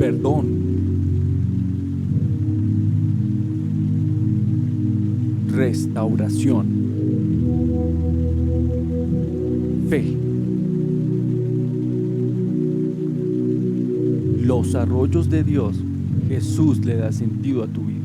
perdón, restauración, fe. Los arroyos de Dios, Jesús le da sentido a tu vida.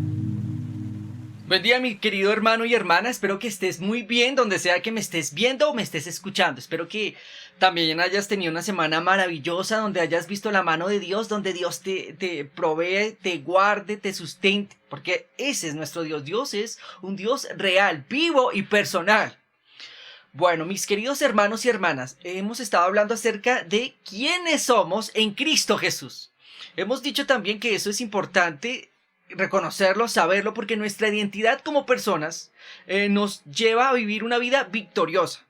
Buen día, mi querido hermano y hermana, espero que estés muy bien donde sea que me estés viendo o me estés escuchando. Espero que también hayas tenido una semana maravillosa, donde hayas visto la mano de Dios, donde Dios te provee, te guarde, te sustente, porque ese es nuestro Dios. Dios es un Dios real, vivo y personal. Bueno, mis queridos hermanos y hermanas, hemos estado hablando acerca de quiénes somos en Cristo Jesús. Hemos dicho también que eso es importante reconocerlo, saberlo, porque nuestra identidad como personas nos lleva a vivir una vida victoriosa.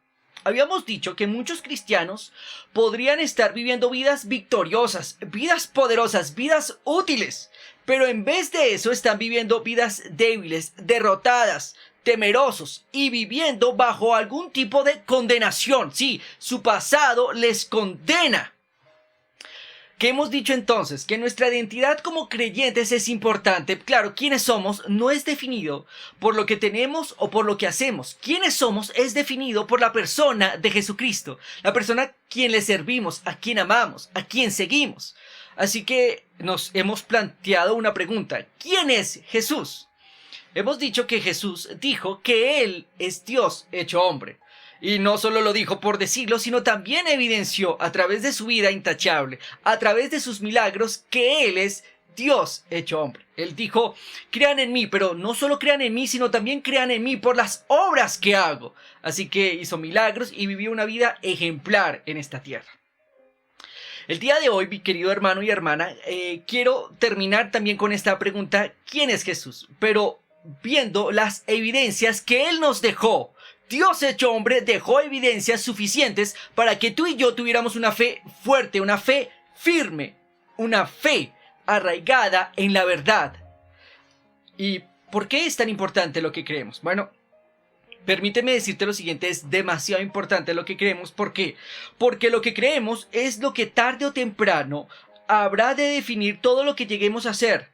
Habíamos dicho que muchos cristianos podrían estar viviendo vidas victoriosas, vidas poderosas, vidas útiles, pero en vez de eso están viviendo vidas débiles, derrotadas, temerosos y viviendo bajo algún tipo de condenación. Sí, su pasado les condena. ¿Qué hemos dicho entonces? Que nuestra identidad como creyentes es importante. Claro, quiénes somos no es definido por lo que tenemos o por lo que hacemos. Quiénes somos es definido por la persona de Jesucristo, la persona a quien le servimos, a quien amamos, a quien seguimos. Así que nos hemos planteado una pregunta: ¿quién es Jesús? Hemos dicho que Jesús dijo que Él es Dios hecho hombre. Y no solo lo dijo por decirlo, sino también evidenció a través de su vida intachable, a través de sus milagros, que Él es Dios hecho hombre. Él dijo: crean en mí, pero no solo crean en mí, sino también crean en mí por las obras que hago. Así que hizo milagros y vivió una vida ejemplar en esta tierra. El día de hoy, mi querido hermano y hermana, quiero terminar también con esta pregunta: ¿quién es Jesús? Pero viendo las evidencias que Él nos dejó. Dios hecho hombre dejó evidencias suficientes para que tú y yo tuviéramos una fe fuerte, una fe firme, una fe arraigada en la verdad. ¿Y por qué es tan importante lo que creemos? Bueno, permíteme decirte lo siguiente: es demasiado importante lo que creemos. ¿Por qué? Porque lo que creemos es lo que tarde o temprano habrá de definir todo lo que lleguemos a hacer.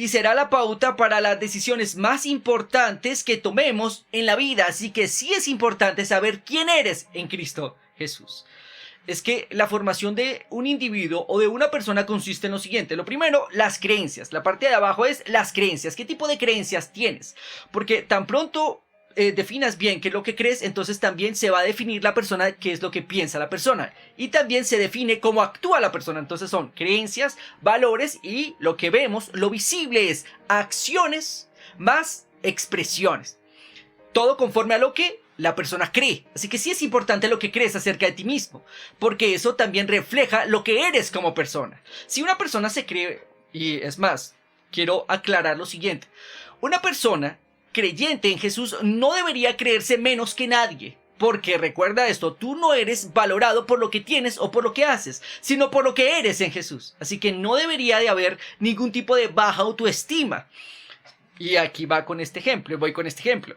Y será la pauta para las decisiones más importantes que tomemos en la vida. Así que sí es importante saber quién eres en Cristo Jesús. Es que la formación de un individuo o de una persona consiste en lo siguiente. Lo primero, las creencias. La parte de abajo es las creencias. ¿Qué tipo de creencias tienes? Porque tan pronto definas bien qué es lo que crees, entonces también se va a definir la persona, qué es lo que piensa la persona, y también se define cómo actúa la persona. Entonces son creencias, valores, y lo que vemos, lo visible, es acciones más expresiones, todo conforme a lo que la persona cree. Así que sí es importante lo que crees acerca de ti mismo, porque eso también refleja lo que eres como persona. Si una persona se cree, y es más, quiero aclarar lo siguiente: una persona creyente en Jesús no debería creerse menos que nadie, porque recuerda esto: tú no eres valorado por lo que tienes o por lo que haces, sino por lo que eres en Jesús. Así que no debería de haber ningún tipo de baja autoestima. Y aquí voy con este ejemplo.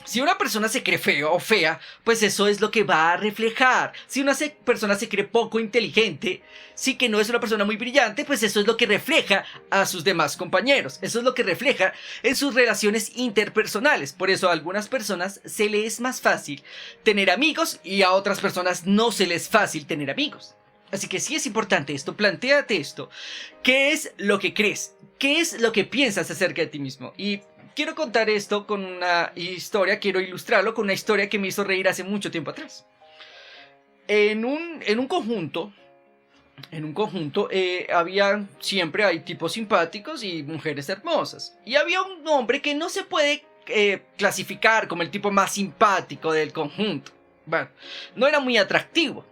Si una persona se cree feo o fea, pues eso es lo que va a reflejar. Si una persona se cree poco inteligente, sí que no es una persona muy brillante, pues eso es lo que refleja a sus demás compañeros. Eso es lo que refleja en sus relaciones interpersonales. Por eso a algunas personas se les es más fácil tener amigos y a otras personas no se les es fácil tener amigos. Así que sí es importante esto, plantéate esto. ¿Qué es lo que crees? ¿Qué es lo que piensas acerca de ti mismo? Y quiero contar esto con una historia, quiero ilustrarlo con una historia que me hizo reír hace mucho tiempo atrás. En un conjunto, siempre hay tipos simpáticos y mujeres hermosas. Y había un hombre que no se puede clasificar como el tipo más simpático del conjunto. Bueno, no era muy atractivo.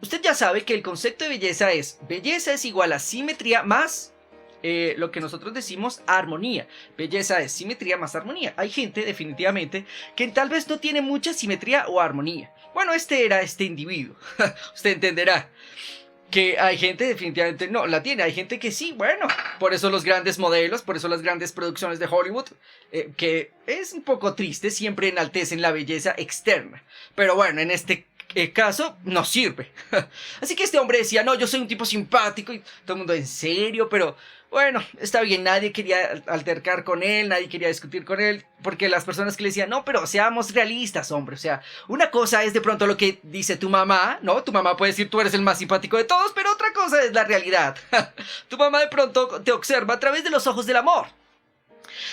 Usted ya sabe que el concepto de belleza es igual a simetría más lo que nosotros decimos armonía. Belleza es simetría más armonía. Hay gente definitivamente que tal vez no tiene mucha simetría o armonía. Bueno, este era este individuo. Usted entenderá que hay gente definitivamente no la tiene. Hay gente que sí, bueno, por eso los grandes modelos, por eso las grandes producciones de Hollywood, que es un poco triste, siempre enaltecen la belleza externa. Pero bueno, en este caso no sirve. Así que este hombre decía, no, yo soy un tipo simpático y todo el mundo en serio, pero bueno, está bien, nadie quería altercar con él, nadie quería discutir con él, porque las personas que le decían, no, pero seamos realistas, hombre, o sea, una cosa es de pronto lo que dice tu mamá, ¿no? Tu mamá puede decir, tú eres el más simpático de todos, pero otra cosa es la realidad. Tu mamá de pronto te observa a través de los ojos del amor.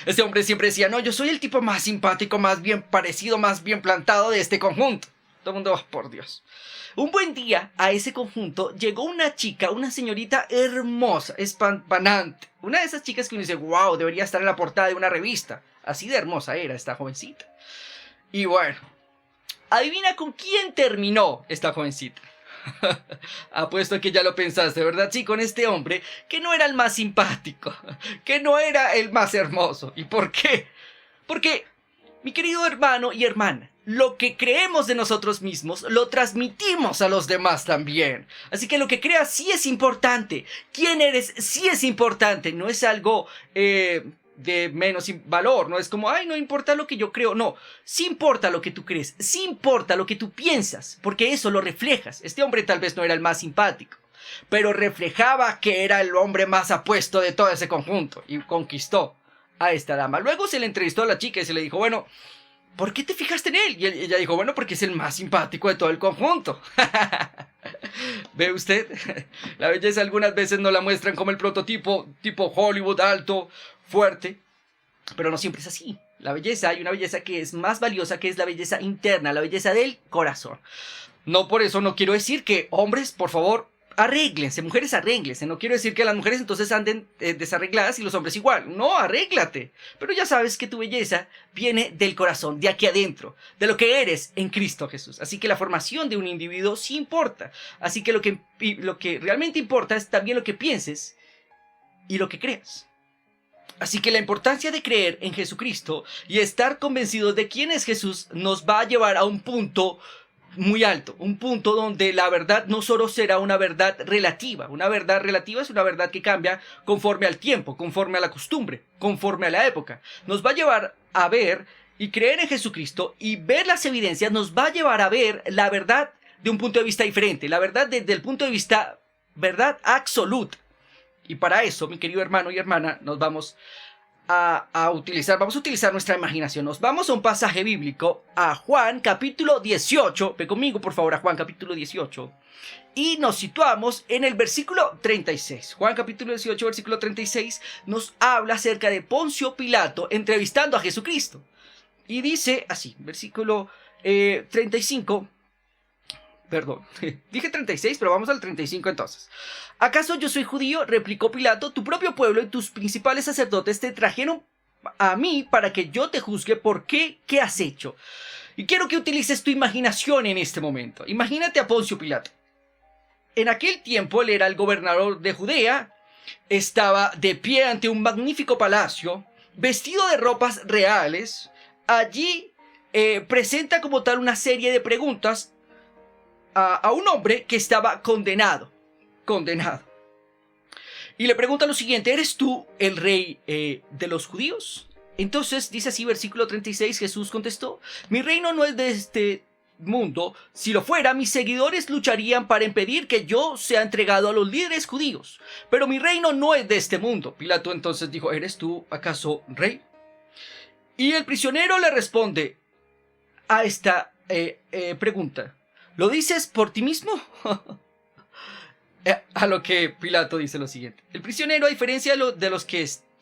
Este hombre siempre decía, no, yo soy el tipo más simpático, más bien parecido, más bien plantado de este conjunto. Todo el mundo, oh, por Dios. Un buen día a ese conjunto llegó una chica, una señorita hermosa, espampanante. Una de esas chicas que uno dice, wow, debería estar en la portada de una revista. Así de hermosa era esta jovencita. Y bueno, adivina con quién terminó esta jovencita. Apuesto que ya lo pensaste, ¿verdad? Sí, con este hombre que no era el más simpático, que no era el más hermoso. ¿Y por qué? Porque, mi querido hermano y hermana, lo que creemos de nosotros mismos lo transmitimos a los demás también. Así que lo que creas sí es importante. ¿Quién eres? Sí es importante. No es algo de menos valor. No es como, ay, no importa lo que yo creo. No, sí importa lo que tú crees. Sí importa lo que tú piensas. Porque eso lo reflejas. Este hombre tal vez no era el más simpático, pero reflejaba que era el hombre más apuesto de todo ese conjunto. Y conquistó a esta dama. Luego se le entrevistó a la chica y se le dijo, bueno, ¿por qué te fijaste en él? Y ella dijo, bueno, porque es el más simpático de todo el conjunto. ¿Ve usted? La belleza algunas veces no la muestran como el prototipo, tipo Hollywood, alto, fuerte. Pero no siempre es así. La belleza, hay una belleza que es más valiosa, que es la belleza interna, la belleza del corazón. No por eso no quiero decir que, hombres, por favor, arréglense, mujeres arréglense. No quiero decir que las mujeres entonces anden desarregladas y los hombres igual. No, arréglate. Pero ya sabes que tu belleza viene del corazón, de aquí adentro, de lo que eres en Cristo Jesús. Así que la formación de un individuo sí importa. Así que lo que realmente importa es también lo que pienses y lo que creas. Así que la importancia de creer en Jesucristo y estar convencidos de quién es Jesús nos va a llevar a un punto muy alto, un punto donde la verdad no solo será una verdad relativa. Una verdad relativa es una verdad que cambia conforme al tiempo, conforme a la costumbre, conforme a la época. Nos va a llevar a ver y creer en Jesucristo, y ver las evidencias nos va a llevar a ver la verdad de un punto de vista diferente, la verdad desde el punto de vista verdad absoluta. Y para eso, mi querido hermano y hermana, nos vamos a utilizar nuestra imaginación. Nos vamos a un pasaje bíblico, a Juan capítulo 18. Ve conmigo por favor a Juan capítulo 18. Y nos situamos en el versículo 36. Juan capítulo 18, versículo 36, nos habla acerca de Poncio Pilato entrevistando a Jesucristo. Y dice así, versículo 35... Perdón, dije 36, pero vamos al 35 entonces. ¿Acaso yo soy judío? Replicó Pilato. Tu propio pueblo y tus principales sacerdotes te trajeron a mí para que yo te juzgue por qué has hecho. Y quiero que utilices tu imaginación en este momento. Imagínate a Poncio Pilato. En aquel tiempo él era el gobernador de Judea, estaba de pie ante un magnífico palacio, vestido de ropas reales. Allí presenta como tal una serie de preguntas a un hombre que estaba condenado. Y le pregunta lo siguiente, ¿eres tú el rey de los judíos? Entonces dice así, versículo 36, Jesús contestó, mi reino no es de este mundo. Si lo fuera, mis seguidores lucharían para impedir que yo sea entregado a los líderes judíos. Pero mi reino no es de este mundo. Pilato entonces dijo, ¿eres tú acaso rey? Y el prisionero le responde a esta pregunta, ¿lo dices por ti mismo? A lo que Pilato dice lo siguiente. El prisionero, a diferencia de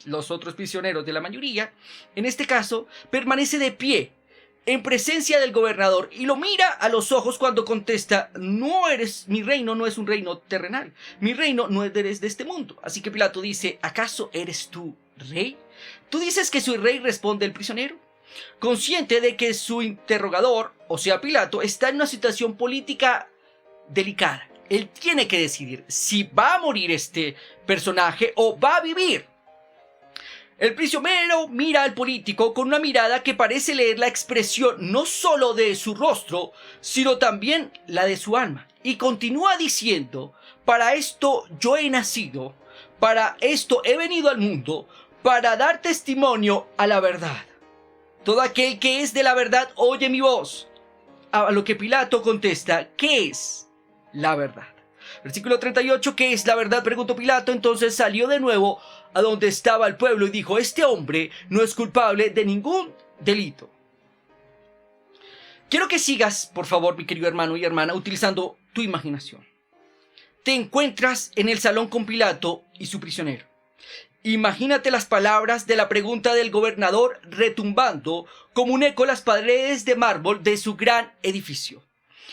los otros prisioneros de la mayoría, en este caso, permanece de pie en presencia del gobernador y lo mira a los ojos cuando contesta, mi reino no es un reino terrenal, mi reino no es de este mundo. Así que Pilato dice, ¿acaso eres tú rey? ¿Tú dices que soy rey?, responde el prisionero, consciente de que su interrogador, o sea Pilato, está en una situación política delicada. Él tiene que decidir si va a morir este personaje o va a vivir. El prisionero mira al político con una mirada que parece leer la expresión no solo de su rostro, sino también la de su alma. Y continúa diciendo, para esto yo he nacido, para esto he venido al mundo, para dar testimonio a la verdad. Todo aquel que es de la verdad oye mi voz. a lo que Pilato contesta, ¿qué es la verdad? Versículo 38, ¿qué es la verdad?, preguntó Pilato. Entonces salió de nuevo a donde estaba el pueblo y dijo, este hombre no es culpable de ningún delito. Quiero que sigas, por favor, mi querido hermano y hermana, utilizando tu imaginación. Te encuentras en el salón con Pilato y su prisionero. Imagínate las palabras de la pregunta del gobernador retumbando como un eco las paredes de mármol de su gran edificio.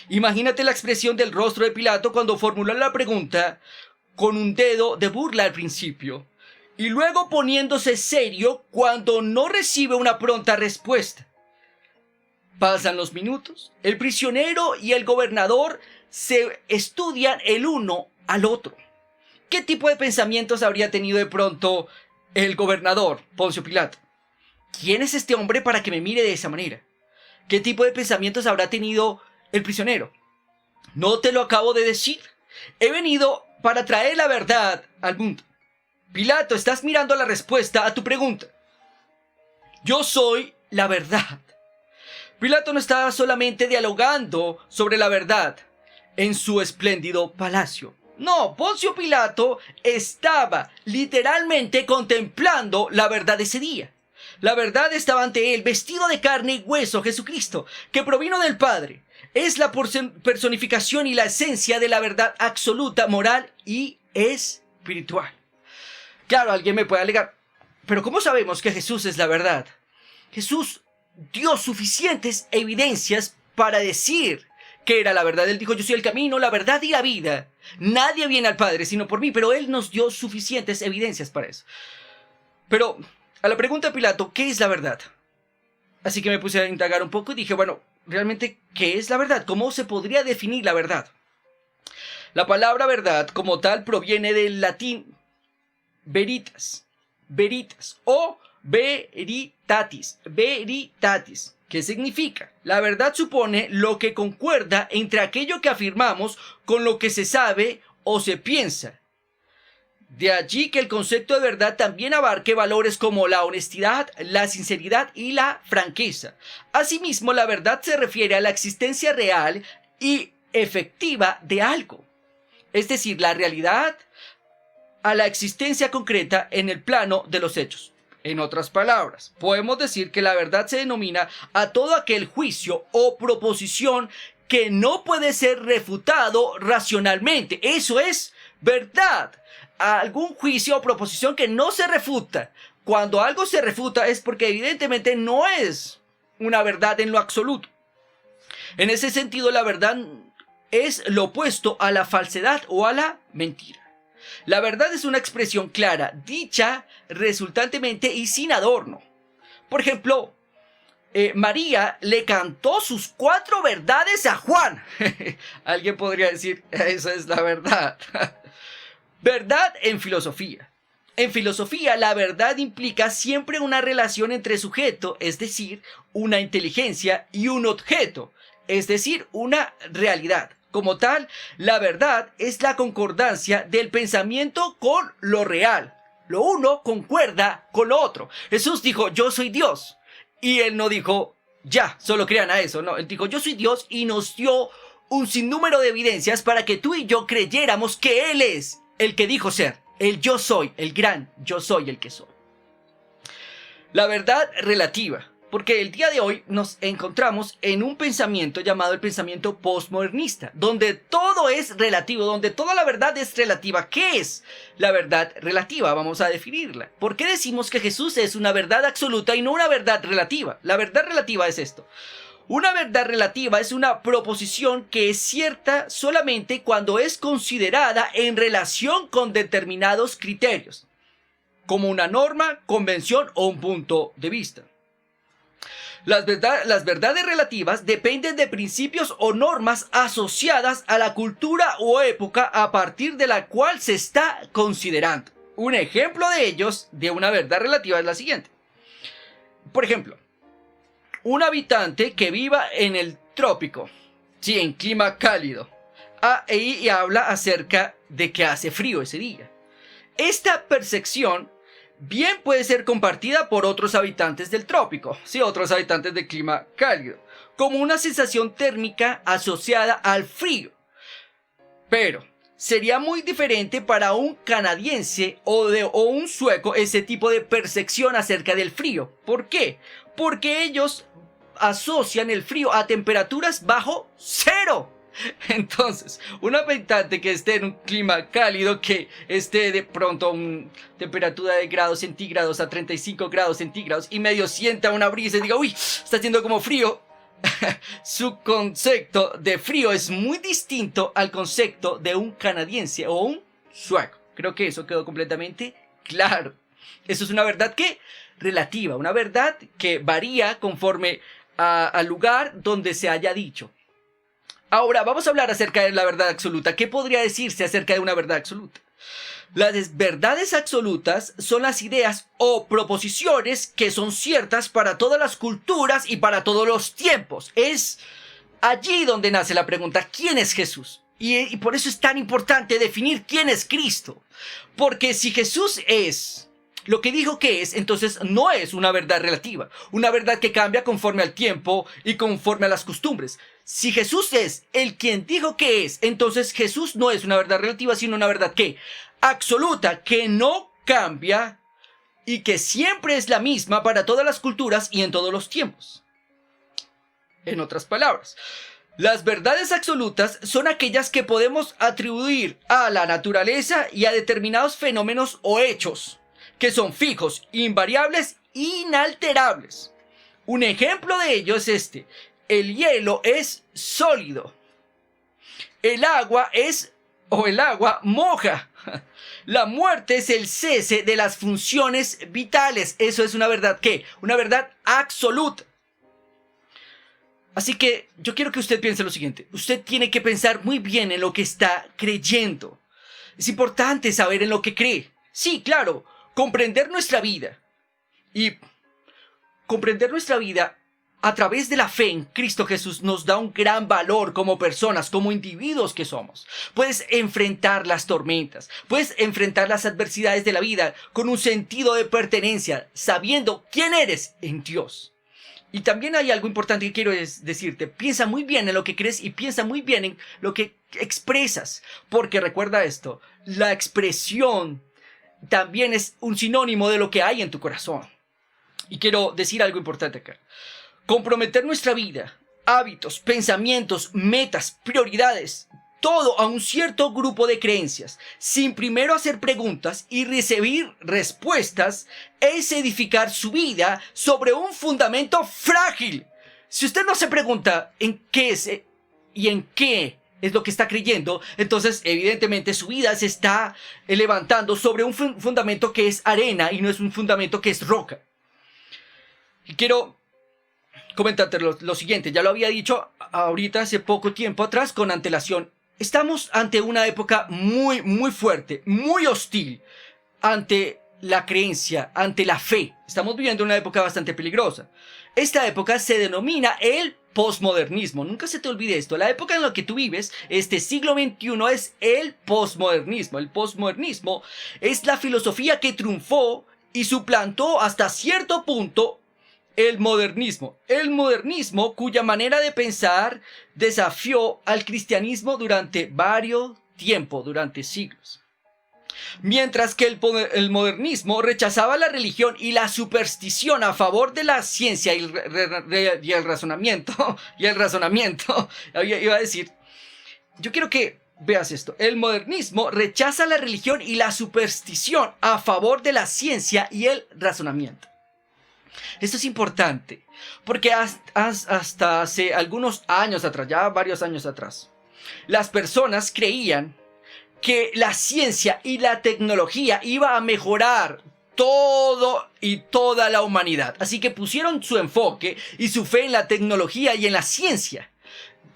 Imagínate la expresión del rostro de Pilato cuando formuló la pregunta con un dedo de burla al principio y luego poniéndose serio cuando no recibe una pronta respuesta. Pasan los minutos, el prisionero y el gobernador se estudian el uno al otro. ¿Qué tipo de pensamientos habría tenido de pronto el gobernador, Poncio Pilato? ¿Quién es este hombre para que me mire de esa manera? ¿Qué tipo de pensamientos habrá tenido el prisionero? No te lo acabo de decir. He venido para traer la verdad al mundo. Pilato, estás mirando la respuesta a tu pregunta. Yo soy la verdad. Pilato no estaba solamente dialogando sobre la verdad en su espléndido palacio. No, Poncio Pilato estaba literalmente contemplando la verdad de ese día. La verdad estaba ante él, vestido de carne y hueso, Jesucristo, que provino del Padre. Es la personificación y la esencia de la verdad absoluta, moral y espiritual. Claro, alguien me puede alegar, pero ¿cómo sabemos que Jesús es la verdad? Jesús dio suficientes evidencias para decir que era la verdad. Él dijo, yo soy el camino, la verdad y la vida. Nadie viene al Padre sino por mí, pero Él nos dio suficientes evidencias para eso. Pero a la pregunta de Pilato, ¿qué es la verdad? Así que me puse a indagar un poco y dije, bueno, realmente, ¿qué es la verdad? ¿Cómo se podría definir la verdad? La palabra verdad como tal proviene del latín veritas, veritas o veritatis, veritatis. ¿Qué significa? La verdad supone lo que concuerda entre aquello que afirmamos con lo que se sabe o se piensa. De allí que el concepto de verdad también abarque valores como la honestidad, la sinceridad y la franqueza. Asimismo, la verdad se refiere a la existencia real y efectiva de algo. Es decir, la realidad a la existencia concreta en el plano de los hechos. En otras palabras, podemos decir que la verdad se denomina a todo aquel juicio o proposición que no puede ser refutado racionalmente. Eso es verdad. Algún juicio o proposición que no se refuta. Cuando algo se refuta es porque evidentemente no es una verdad en lo absoluto. En ese sentido, la verdad es lo opuesto a la falsedad o a la mentira. La verdad es una expresión clara, dicha resultantemente y sin adorno. Por ejemplo, María le cantó sus 4 verdades a Juan. Alguien podría decir, eso es la verdad. Verdad en filosofía. En filosofía, la verdad implica siempre una relación entre sujeto, es decir, una inteligencia, y un objeto, es decir, una realidad. Como tal, la verdad es la concordancia del pensamiento con lo real. Lo uno concuerda con lo otro. Jesús dijo, yo soy Dios. Y él no dijo, ya, solo crean a eso. No, él dijo, yo soy Dios y nos dio un sinnúmero de evidencias para que tú y yo creyéramos que Él es el que dijo ser. El yo soy, el gran yo soy el que soy. La verdad relativa. Porque el día de hoy nos encontramos en un pensamiento llamado el pensamiento postmodernista, donde todo es relativo, donde toda la verdad es relativa. ¿Qué es la verdad relativa? Vamos a definirla. ¿Por qué decimos que Jesús es una verdad absoluta y no una verdad relativa? La verdad relativa es esto. Una verdad relativa es una proposición que es cierta solamente cuando es considerada en relación con determinados criterios, como una norma, convención o un punto de vista. Las verdades relativas dependen de principios o normas asociadas a la cultura o época a partir de la cual se está considerando. Un ejemplo de ellos, de una verdad relativa, es la siguiente. Por ejemplo, un habitante que viva en el trópico, sí, en clima cálido, y habla acerca de que hace frío ese día. Esta percepción bien puede ser compartida por otros habitantes del trópico, sí, otros habitantes de clima cálido. como una sensación térmica asociada al frío. Pero sería muy diferente para un canadiense o un sueco ese tipo de percepción acerca del frío. ¿Por qué? Porque ellos asocian el frío a temperaturas bajo cero. Entonces, un habitante que esté en un clima cálido, que esté de pronto a una temperatura de grados centígrados a 35 grados centígrados y medio sienta una brisa y diga, uy, está haciendo como frío. Su concepto de frío es muy distinto al concepto de un canadiense o un sueco. Creo que eso quedó completamente claro. Eso es una verdad que relativa, una verdad que varía conforme al lugar donde se haya dicho. Ahora vamos a hablar acerca de la verdad absoluta. ¿Qué podría decirse acerca de una verdad absoluta? Las verdades absolutas son las ideas o proposiciones que son ciertas para todas las culturas y para todos los tiempos. Es allí donde nace la pregunta, ¿quién es Jesús? Y por eso es tan importante definir quién es Cristo. Porque si Jesús es lo que dijo que es, entonces no es una verdad relativa, una verdad que cambia conforme al tiempo y conforme a las costumbres. Si Jesús es el quien dijo que es, entonces Jesús no es una verdad relativa, sino una verdad que absoluta, que no cambia y que siempre es la misma para todas las culturas y en todos los tiempos. En otras palabras, las verdades absolutas son aquellas que podemos atribuir a la naturaleza y a determinados fenómenos o hechos, que son fijos, invariables, inalterables. Un ejemplo de ello es este: el hielo es sólido. El agua moja. La muerte es el cese de las funciones vitales. Eso es una verdad ¿qué? Una verdad absoluta. Así que yo quiero que usted piense lo siguiente. Usted tiene que pensar muy bien en lo que está creyendo. Es importante saber en lo que cree. Sí, claro, comprender nuestra vida. Y comprender nuestra vida a través de la fe en Cristo Jesús nos da un gran valor como personas, como individuos que somos. Puedes enfrentar las tormentas, puedes enfrentar las adversidades de la vida con un sentido de pertenencia, sabiendo quién eres en Dios. Y también hay algo importante que quiero decirte: piensa muy bien en lo que crees y piensa muy bien en lo que expresas, porque recuerda esto, la expresión también es un sinónimo de lo que hay en tu corazón. Y quiero decir algo importante acá. Comprometer nuestra vida, hábitos, pensamientos, metas, prioridades, todo a un cierto grupo de creencias, sin primero hacer preguntas y recibir respuestas, es edificar su vida sobre un fundamento frágil. Si usted no se pregunta en qué es y en qué es lo que está creyendo, entonces evidentemente su vida se está levantando sobre un fundamento que es arena y no es un fundamento que es roca. Y quiero comentarte lo siguiente, ya lo había dicho ahorita hace poco tiempo atrás con antelación. Estamos ante una época muy, muy fuerte, muy hostil ante la creencia, ante la fe. Estamos viviendo una época bastante peligrosa. Esta época se denomina el posmodernismo. Nunca se te olvide esto. La época en la que tú vives, este siglo XXI, es el posmodernismo. El posmodernismo es la filosofía que triunfó y suplantó hasta cierto punto el modernismo cuya manera de pensar desafió al cristianismo durante varios tiempos, durante siglos. Mientras que el modernismo rechazaba la religión y la superstición a favor de la ciencia y el razonamiento, iba a decir, yo quiero que veas esto. El modernismo rechaza la religión y la superstición a favor de la ciencia y el razonamiento. Esto es importante, porque hasta hace algunos años atrás, ya varios años atrás, las personas creían que la ciencia y la tecnología iba a mejorar todo y toda la humanidad. Así que pusieron su enfoque y su fe en la tecnología y en la ciencia.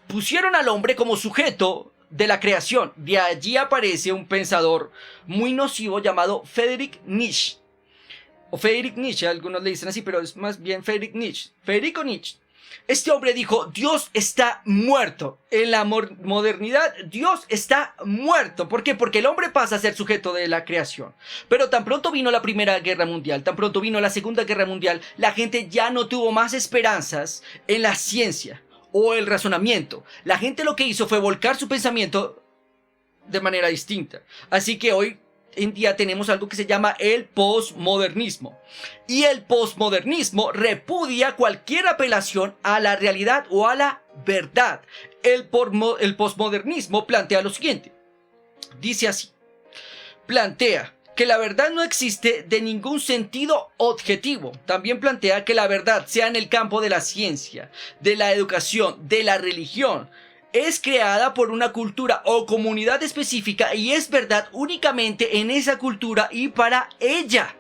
Pusieron al hombre como sujeto de la creación. De allí aparece un pensador muy nocivo llamado Friedrich Nietzsche. O Friedrich Nietzsche, algunos le dicen así, pero es más bien Friedrich Nietzsche. Federico Nietzsche. Este hombre dijo, Dios está muerto. En la modernidad, Dios está muerto. ¿Por qué? Porque el hombre pasa a ser sujeto de la creación. Pero tan pronto vino la Primera Guerra Mundial, tan pronto vino la Segunda Guerra Mundial, la gente ya no tuvo más esperanzas en la ciencia. o el razonamiento. La gente lo que hizo fue volcar su pensamiento de manera distinta. Así que hoy en día tenemos algo que se llama el posmodernismo. Y el posmodernismo repudia cualquier apelación a la realidad o a la verdad. El posmodernismo plantea lo siguiente. Dice así. Plantea que la verdad no existe de ningún sentido objetivo. También plantea que la verdad, sea en el campo de la ciencia, de la educación, de la religión, es creada por una cultura o comunidad específica y es verdad únicamente en esa cultura y para ella.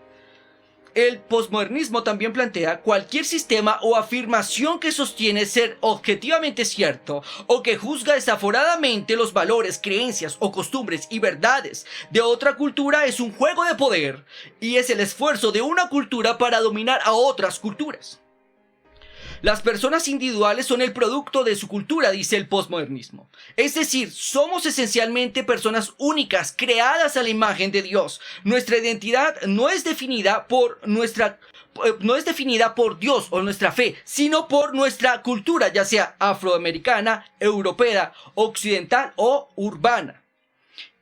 El posmodernismo también plantea cualquier sistema o afirmación que sostiene ser objetivamente cierto o que juzga desaforadamente los valores, creencias o costumbres y verdades de otra cultura es un juego de poder y es el esfuerzo de una cultura para dominar a otras culturas. Las personas individuales son el producto de su cultura, dice el posmodernismo. Es decir, somos esencialmente personas únicas, creadas a la imagen de Dios. Nuestra identidad no es definida por Dios o nuestra fe, sino por nuestra cultura, ya sea afroamericana, europea, occidental o urbana.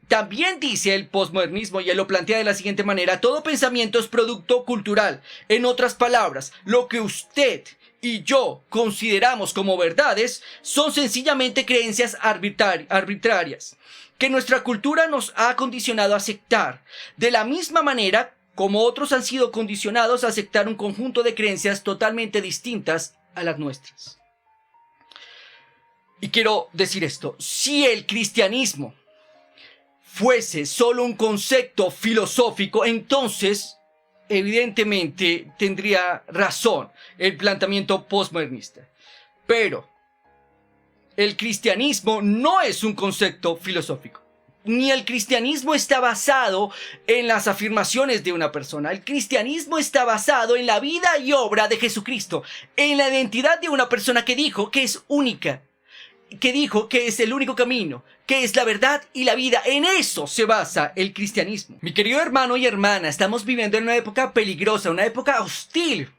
También dice el posmodernismo, y él lo plantea de la siguiente manera: todo pensamiento es producto cultural. En otras palabras, lo que usted y yo consideramos como verdades son sencillamente creencias arbitrarias que nuestra cultura nos ha condicionado a aceptar, de la misma manera como otros han sido condicionados a aceptar un conjunto de creencias totalmente distintas a las nuestras. Y quiero decir esto: si el cristianismo fuese solo un concepto filosófico, entonces evidentemente tendría razón el planteamiento postmodernista. Pero el cristianismo no es un concepto filosófico. Ni el cristianismo está basado en las afirmaciones de una persona. El cristianismo está basado en la vida y obra de Jesucristo, en la identidad de una persona que dijo que es única, que dijo que es el único camino, que es la verdad y la vida. En eso se basa el cristianismo. Mi querido hermano y hermana, estamos viviendo en una época peligrosa, una época hostil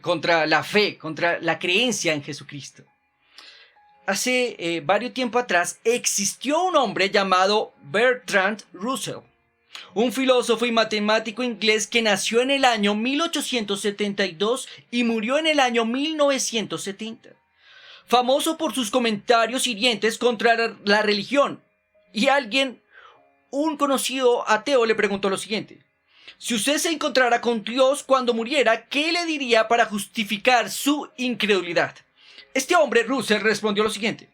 contra la fe, contra la creencia en Jesucristo. Hace varios tiempo atrás existió un hombre llamado Bertrand Russell, un filósofo y matemático inglés que nació en el año 1872 y murió en el año 1970. Famoso por sus comentarios hirientes contra la religión. Y un conocido ateo, le preguntó lo siguiente: si usted se encontrara con Dios cuando muriera, ¿qué le diría para justificar su incredulidad? Este hombre, Russell, respondió lo siguiente: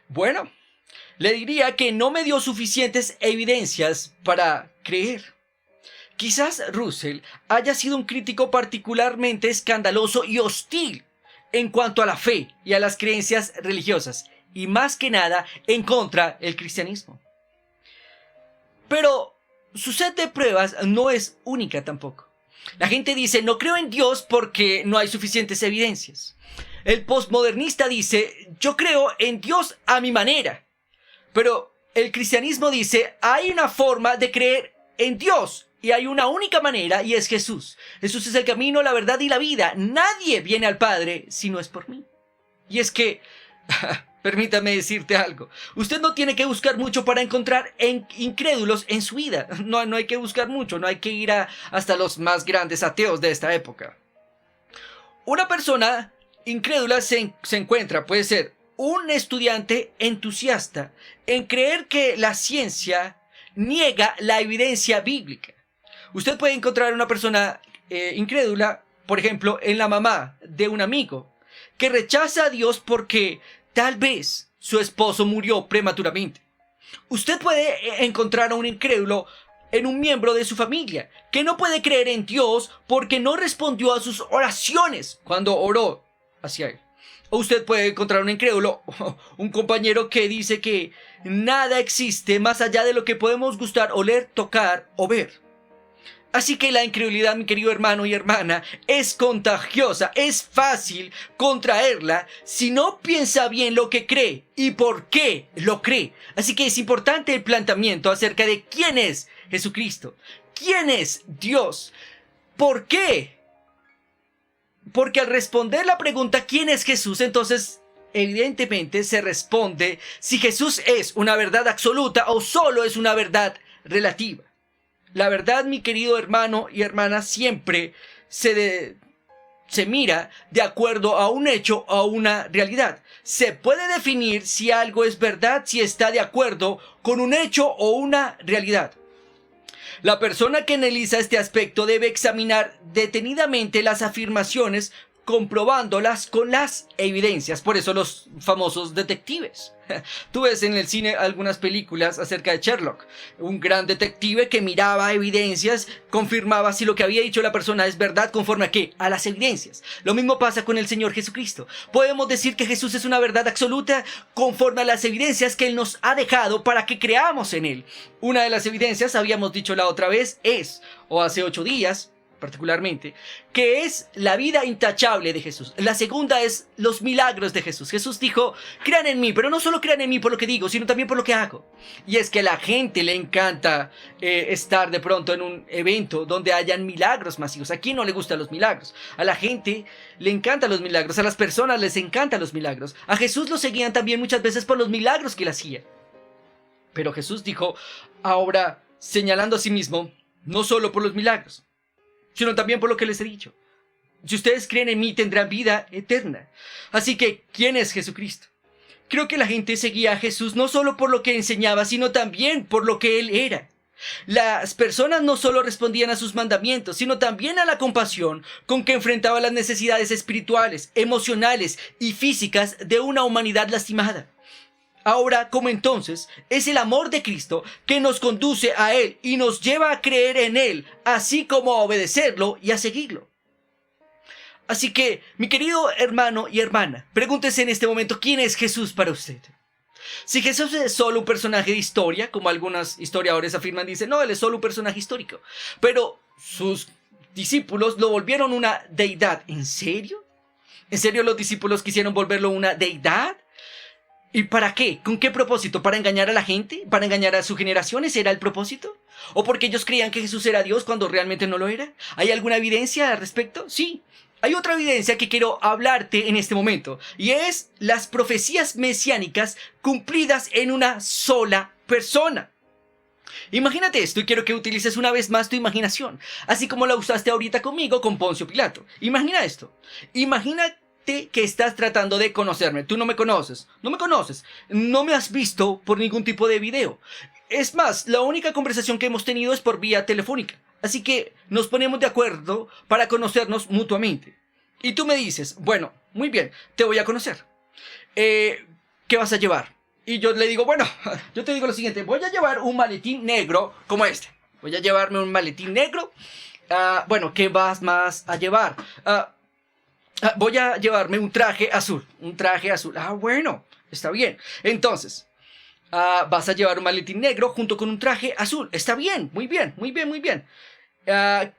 bueno, le diría que no me dio suficientes evidencias para creer. Quizás Russell haya sido un crítico particularmente escandaloso y hostil en cuanto a la fe y a las creencias religiosas, y más que nada en contra del cristianismo. Pero su set de pruebas no es única tampoco. La gente dice: no creo en Dios porque no hay suficientes evidencias. El posmodernista dice: yo creo en Dios a mi manera. Pero el cristianismo dice: hay una forma de creer en Dios y hay una única manera, y es Jesús. Jesús es el camino, la verdad y la vida. Nadie viene al Padre si no es por mí. Y es que, permítame decirte algo: usted no tiene que buscar mucho para encontrar incrédulos en su vida. No hay que buscar mucho, no hay que ir hasta los más grandes ateos de esta época. Una persona incrédula se encuentra, puede ser un estudiante entusiasta en creer que la ciencia niega la evidencia bíblica. Usted puede encontrar una persona incrédula, por ejemplo, en la mamá de un amigo, que rechaza a Dios porque tal vez su esposo murió prematuramente. Usted puede encontrar a un incrédulo en un miembro de su familia, que no puede creer en Dios porque no respondió a sus oraciones cuando oró hacia él. O usted puede encontrar un incrédulo, un compañero que dice que nada existe más allá de lo que podemos gustar, oler, tocar o ver. Así que la incredulidad, mi querido hermano y hermana, es contagiosa, es fácil contraerla si no piensa bien lo que cree y por qué lo cree. Así que es importante el planteamiento acerca de quién es Jesucristo, quién es Dios, por qué. Porque al responder la pregunta ¿quién es Jesús?, entonces evidentemente se responde si Jesús es una verdad absoluta o solo es una verdad relativa. La verdad, mi querido hermano y hermana, siempre se mira de acuerdo a un hecho o a una realidad. Se puede definir si algo es verdad si está de acuerdo con un hecho o una realidad. La persona que analiza este aspecto debe examinar detenidamente las afirmaciones, comprobándolas con las evidencias. Por eso los famosos detectives. Tú ves en el cine algunas películas acerca de Sherlock, un gran detective que miraba evidencias, confirmaba si lo que había dicho la persona es verdad conforme a qué, a las evidencias. Lo mismo pasa con el Señor Jesucristo. Podemos decir que Jesús es una verdad absoluta conforme a las evidencias que Él nos ha dejado para que creamos en Él. Una de las evidencias, habíamos dicho la otra vez, o hace 8 días, particularmente, que es la vida intachable de Jesús. La segunda es los milagros de Jesús. Jesús dijo, crean en mí, pero no solo crean en mí por lo que digo, sino también por lo que hago. Y es que a la gente le encanta estar de pronto en un evento donde hayan milagros masivos. ¿A quién no le gustan los milagros? A la gente le encantan los milagros, a las personas les encantan los milagros. A Jesús lo seguían también muchas veces por los milagros que él hacía. Pero Jesús dijo, ahora señalando a sí mismo, no solo por los milagros, sino también por lo que les he dicho. Si ustedes creen en mí, tendrán vida eterna. Así que, ¿quién es Jesucristo? Creo que la gente seguía a Jesús no solo por lo que enseñaba, sino también por lo que Él era. Las personas no solo respondían a sus mandamientos, sino también a la compasión con que enfrentaba las necesidades espirituales, emocionales y físicas de una humanidad lastimada. Ahora, como entonces, es el amor de Cristo que nos conduce a Él y nos lleva a creer en Él, así como a obedecerlo y a seguirlo. Así que, mi querido hermano y hermana, pregúntese en este momento, ¿quién es Jesús para usted? Si Jesús es solo un personaje de historia, como algunos historiadores afirman, dicen, no, Él es solo un personaje histórico, pero sus discípulos lo volvieron una deidad. ¿En serio? ¿En serio los discípulos quisieron volverlo una deidad? ¿Y para qué? ¿Con qué propósito? ¿Para engañar a la gente? ¿Para engañar a su generación? ¿Ese era el propósito? ¿O porque ellos creían que Jesús era Dios cuando realmente no lo era? ¿Hay alguna evidencia al respecto? Sí. Hay otra evidencia que quiero hablarte en este momento, y es las profecías mesiánicas cumplidas en una sola persona. Imagínate esto y quiero que utilices una vez más tu imaginación, así como la usaste ahorita conmigo con Poncio Pilato. Imagina esto. Imagina que estás tratando de conocerme. Tú no me conoces, no me has visto por ningún tipo de video. Es más, la única conversación que hemos tenido es por vía telefónica. Así que nos ponemos de acuerdo para conocernos mutuamente. Y tú me dices, bueno, muy bien, te voy a conocer. ¿Qué vas a llevar? Y yo le digo, bueno, yo te digo lo siguiente, voy a llevar un maletín negro como este. Voy a llevarme un maletín negro. Bueno, ¿qué vas más a llevar? Voy a llevarme un traje azul. Un traje azul. Bueno, está bien. Entonces, vas a llevar un maletín negro junto con un traje azul. Está bien, muy bien, muy bien, muy bien.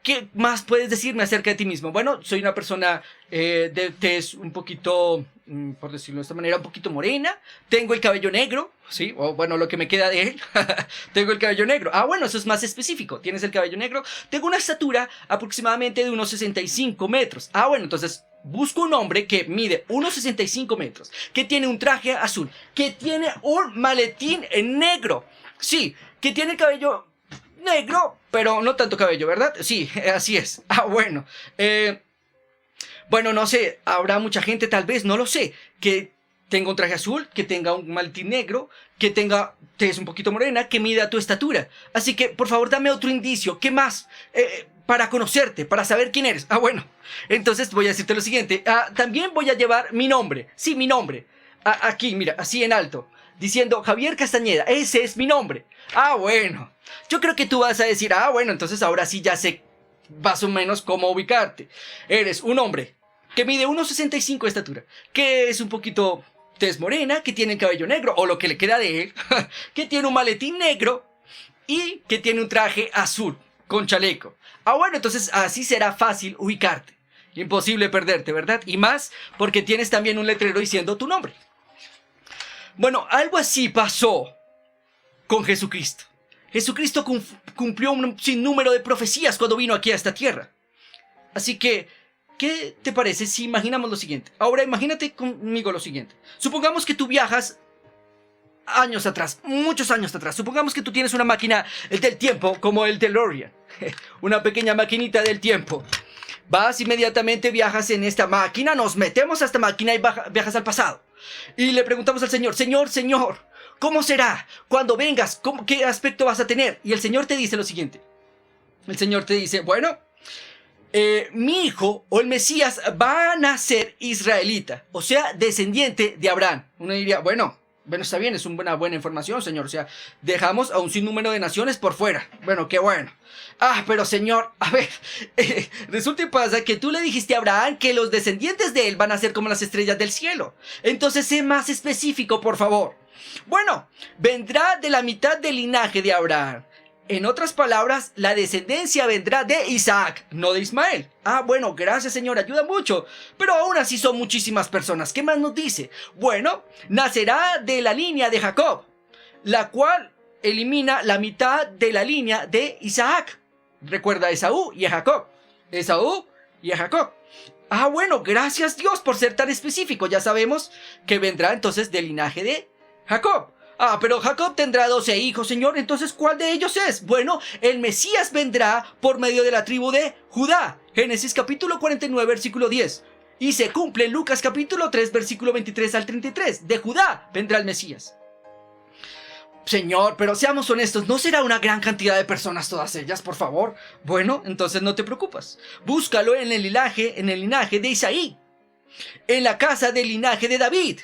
¿Qué más puedes decirme acerca de ti mismo? Bueno, soy una persona de tez un poquito, por decirlo de esta manera, un poquito morena. Tengo el cabello negro, ¿sí? O bueno, lo que me queda de él. Tengo el cabello negro. Bueno, eso es más específico. Tienes el cabello negro. Tengo una estatura aproximadamente de unos 65 metros. Bueno, entonces busco un hombre que mide unos 65 metros, que tiene un traje azul, que tiene un maletín negro. Sí, que tiene el cabello negro, pero no tanto cabello, ¿verdad? Sí, así es. Bueno. Bueno, no sé, habrá mucha gente, tal vez, no lo sé, que tenga un traje azul, que tenga un maletín negro, que tenga tez un poquito morena, que mida tu estatura. Así que, por favor, dame otro indicio. ¿Qué más? Para conocerte, para saber quién eres. Bueno, entonces voy a decirte lo siguiente. También voy a llevar mi nombre. Sí, mi nombre. Aquí, mira, así en alto. Diciendo Javier Castañeda. Ese es mi nombre. Bueno. Yo creo que tú vas a decir, bueno, entonces ahora sí ya sé más o menos cómo ubicarte. Eres un hombre que mide 1,65 de estatura, que es un poquito tez morena, que tiene el cabello negro, o lo que le queda de él, que tiene un maletín negro y que tiene un traje azul con chaleco. Bueno, entonces así será fácil ubicarte. Imposible perderte, ¿verdad? Y más porque tienes también un letrero diciendo tu nombre. Bueno, algo así pasó con Jesucristo. Jesucristo cumplió un sinnúmero de profecías cuando vino aquí a esta tierra. Así que ¿qué te parece si imaginamos lo siguiente? Ahora imagínate conmigo lo siguiente. Supongamos que tú viajas años atrás, muchos años atrás. Supongamos que tú tienes una máquina del tiempo como el DeLorean. Una pequeña maquinita del tiempo. Vas inmediatamente, viajas en esta máquina, nos metemos a esta máquina y viajas al pasado. Y le preguntamos al Señor, Señor, ¿cómo será cuando vengas? ¿Qué aspecto vas a tener? Y el Señor te dice lo siguiente. El Señor te dice, bueno, mi hijo o el Mesías va a nacer israelita, o sea, descendiente de Abraham. Uno diría, bueno, está bien, es una buena información, Señor. O sea, dejamos a un sinnúmero de naciones por fuera. Bueno, qué bueno. Pero Señor, a ver, resulta y pasa que tú le dijiste a Abraham que los descendientes de él van a ser como las estrellas del cielo. Entonces, sé más específico, por favor. Bueno, vendrá de la mitad del linaje de Abraham. En otras palabras, la descendencia vendrá de Isaac, no de Ismael. Bueno, gracias, Señor, ayuda mucho. Pero aún así son muchísimas personas. ¿Qué más nos dice? Bueno, nacerá de la línea de Jacob, la cual elimina la mitad de la línea de Isaac. Recuerda a Esaú y a Jacob. Esaú y a Jacob. Bueno, gracias Dios por ser tan específico. Ya sabemos que vendrá entonces del linaje de Jacob. Pero Jacob tendrá 12 hijos, Señor. Entonces, ¿cuál de ellos es? Bueno, el Mesías vendrá por medio de la tribu de Judá. Génesis capítulo 49, versículo 10. Y se cumple en Lucas capítulo 3, versículo 23 al 33. De Judá vendrá el Mesías. Señor, pero seamos honestos, ¿no será una gran cantidad de personas todas ellas, por favor? Bueno, entonces no te preocupes. Búscalo en el linaje de Isaí. En la casa del linaje de David.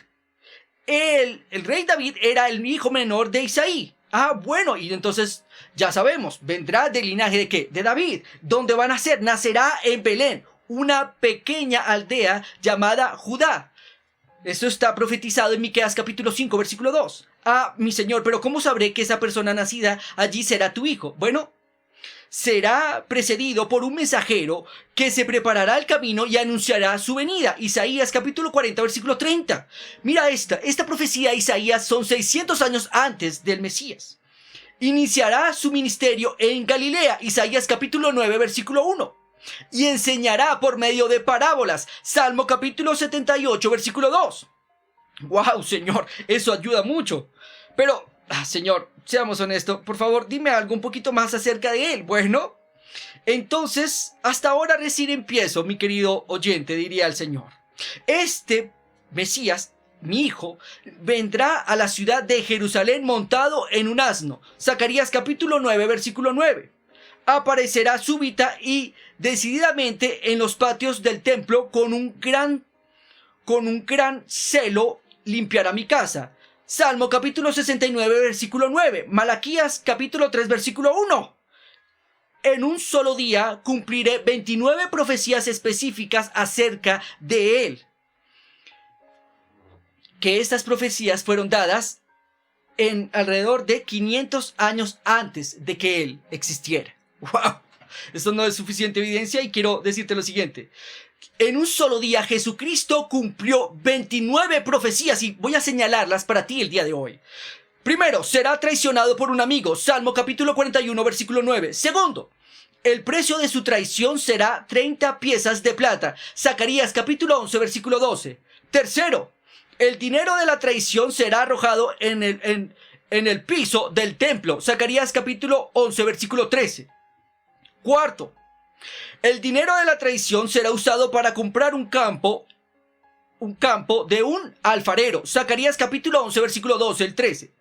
El rey David era el hijo menor de Isaí. Bueno, y entonces ya sabemos, vendrá del linaje de ¿qué? De David. ¿Dónde va a nacer? Nacerá en Belén, una pequeña aldea llamada Judá. Esto está profetizado en Miqueas capítulo 5, versículo 2. Mi Señor, pero ¿cómo sabré que esa persona nacida allí será tu hijo? Bueno, será precedido por un mensajero que se preparará el camino y anunciará su venida. Isaías capítulo 40, versículo 30. Mira esta profecía de Isaías son 600 años antes del Mesías. Iniciará su ministerio en Galilea. Isaías capítulo 9, versículo 1. Y enseñará por medio de parábolas. Salmo capítulo 78, versículo 2. ¡Wow, Señor! Eso ayuda mucho. Pero, Señor, seamos honestos, por favor, dime algo un poquito más acerca de él. Bueno, entonces, hasta ahora recién empiezo, mi querido oyente, diría el Señor. Este Mesías, mi hijo, vendrá a la ciudad de Jerusalén montado en un asno. Zacarías capítulo 9, versículo 9. Aparecerá súbita y decididamente en los patios del templo con un gran celo limpiará mi casa. Salmo capítulo 69, versículo 9. Malaquías capítulo 3, versículo 1. En un solo día cumpliré 29 profecías específicas acerca de él. Que estas profecías fueron dadas en alrededor de 500 años antes de que él existiera. ¡Wow! Esto no es suficiente evidencia y quiero decirte lo siguiente. En un solo día Jesucristo cumplió 29 profecías y voy a señalarlas para ti el día de hoy. Primero, será traicionado por un amigo. Salmo capítulo 41, versículo 9. Segundo, el precio de su traición será 30 piezas de plata. Zacarías capítulo 11, versículo 12. Tercero, el dinero de la traición será arrojado en el piso del templo. Zacarías capítulo 11, versículo 13. Cuarto, el dinero de la traición será usado para comprar un campo de un alfarero. Zacarías capítulo 11, versículo 12, el 13.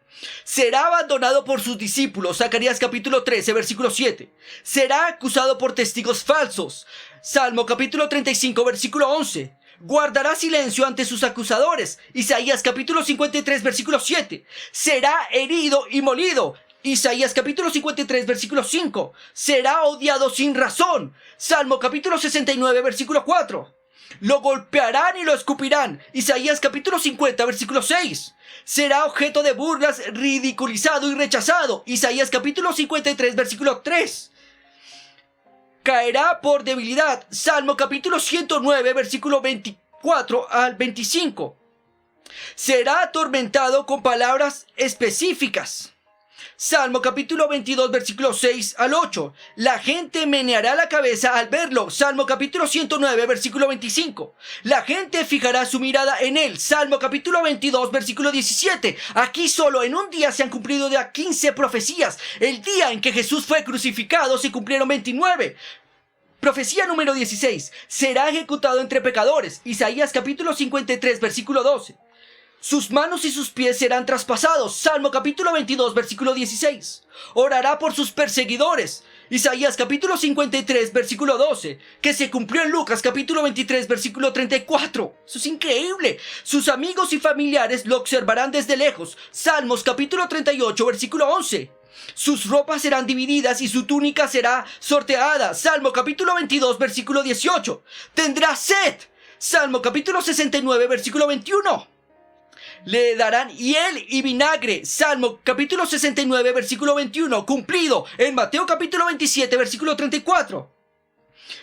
Será abandonado por sus discípulos. Zacarías capítulo 13, versículo 7. Será acusado por testigos falsos. Salmo capítulo 35, versículo 11. Guardará silencio ante sus acusadores. Isaías capítulo 53, versículo 7. Será herido y molido. Isaías capítulo 53, versículo 5. Será odiado sin razón. Salmo capítulo 69, versículo 4. Lo golpearán y lo escupirán. Isaías capítulo 50, versículo 6. Será objeto de burlas, ridiculizado y rechazado. Isaías capítulo 53, versículo 3. Caerá por debilidad. Salmo capítulo 109, versículo 24 al 25. Será atormentado con palabras específicas. Salmo capítulo 22, versículos 6 al 8. La gente meneará la cabeza al verlo. Salmo capítulo 109, versículo 25. La gente fijará su mirada en él. Salmo capítulo 22, versículo 17. Aquí solo en un día se han cumplido ya 15 profecías. El día en que Jesús fue crucificado se cumplieron 29. Profecía número 16. Será ejecutado entre pecadores. Isaías capítulo 53, versículo 12. Sus manos y sus pies serán traspasados. Salmo capítulo 22, versículo 16. Orará por sus perseguidores. Isaías capítulo 53, versículo 12. Que se cumplió en Lucas capítulo 23, versículo 34. Eso es increíble. Sus amigos y familiares lo observarán desde lejos. Salmos capítulo 38, versículo 11. Sus ropas serán divididas y su túnica será sorteada. Salmo capítulo 22, versículo 18. Tendrá sed. Salmo capítulo 69, versículo 21. Le darán hiel y vinagre. Salmo capítulo 69, versículo 21. Cumplido en Mateo capítulo 27, versículo 34.